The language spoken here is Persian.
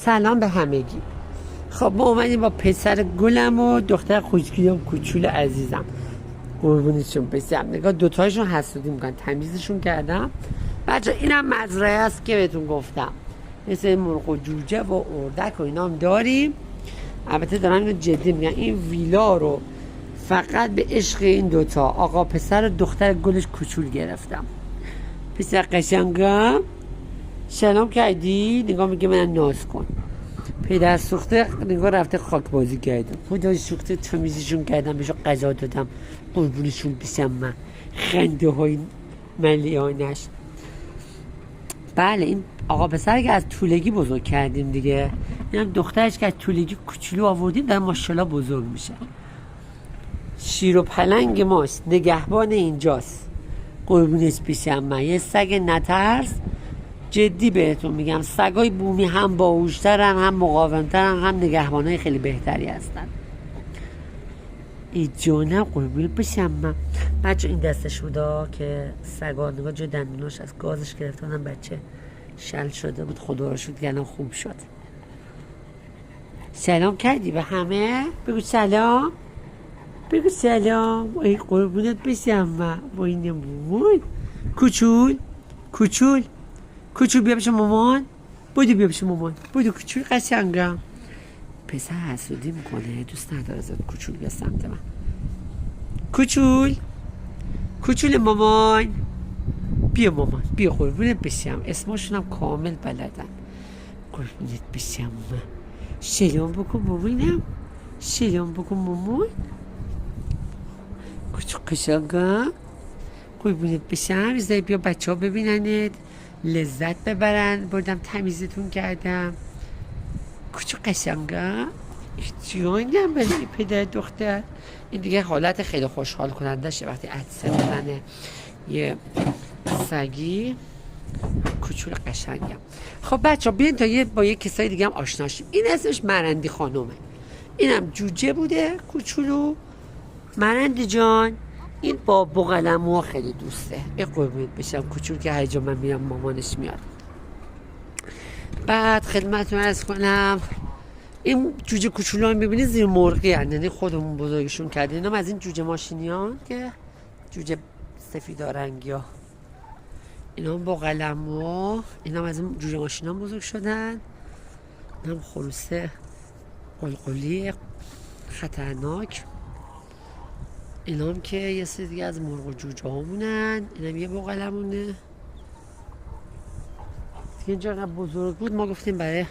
سلام به همگی. خب ما اومدیم با پسر گلم و دختر خوشگلیم کوچول عزیزم قربونیشون بسیم. نگاه دوتایشون حسودی میکنن، تمیزشون کردم. بچه اینم مزرعه است که بهتون گفتم، مثل مرغ و جوجه و اردک و اینا هم داریم. البته دارم اینو جدی میگن، این ویلا رو فقط به عشق این دوتا آقا پسر و دختر گلش کوچول گرفتم. پسر قشنگم سلام کردی؟ نگاه میگه من ناز کن. پدر سوخته نگاه رفته خاک بازی کردم. خدای سوخته تمیزشون کردم، بهشون غذا دادم قربونشون بشم. من خنده های ملیانش. بله این آقا پسر که از طولگی بزرگ کردیم دیگه، این هم دخترش که از طولگی کوچولو آوردیم داره ماشاءالله بزرگ میشه. شیر و پلنگ ماست، نگهبان اینجاست قربونش بشم. من یه سگ نترس، جدی بهتون میگم، سگای بومی هم باهوشترن، هم مقاومترن، هم نگهبانای خیلی بهتری هستن. ای جانم قربون بشم. من بچه این دستش بودا که سگا نگاه جو دندوناش از گازش گرفتن، بچه شل شده بود، خدا رو شد گلم خوب شد. سلام کردی به همه؟ بگو سلام، بگو سلام. ای قربونت بشم. من با این مامان کوچول کوچول کوچول بیا بشه مامان، بودو بیا بشه مامان، بودو کوچول قشنگم. پسر حسودی میکنه، دوست نداره زد کوچول بیا سمت من. کوچول کوچول مامان، بیا مامان بیا قربونت بشم. اسمشون هم کامل بلدن. قربونت بشم من. سلام بکن مامانم، سلام بکن مامان. کوچول قشنگم قربونت بشم. بذاری بیا بچه ها ببیننت، لذت ببرن. بردم تمیزتون کردم. کوچو قشنگم جانم. برای پدر دختر این دیگه حالت خیلی خوشحال کننده شه وقتی عدسه بزنه یه سگی کوچول قشنگم. خب بچه ها بیاین تا با یه کسای دیگه هم آشنا شیم. این اسمش مرندی خانومه، اینم جوجه بوده کوچولو. مرندی جان این با بوقلمو خیلی دوسته. ای قربونت بشم کوچول که هر جا من میرم مامانش میاد. بعد خدمتتون عرض کنم این جوجه کوچولو هم ببینید زیر مرغی هستند، یعنی خودمون بزرگشون کردیم. اینم از این جوجه ماشینیان که جوجه سفیدا رنگی ها، اینا هم بوقلمو، اینا هم از این جوجه ماشینیان بزرگ شدن. اینم خروسه قلقلی خطرناک. اینا هم که یه سری دیگه از مرغ و جوجه همونن. اینم یه بوقلمونه دیگه. اینجا بزرگ بود ما گفتیم برای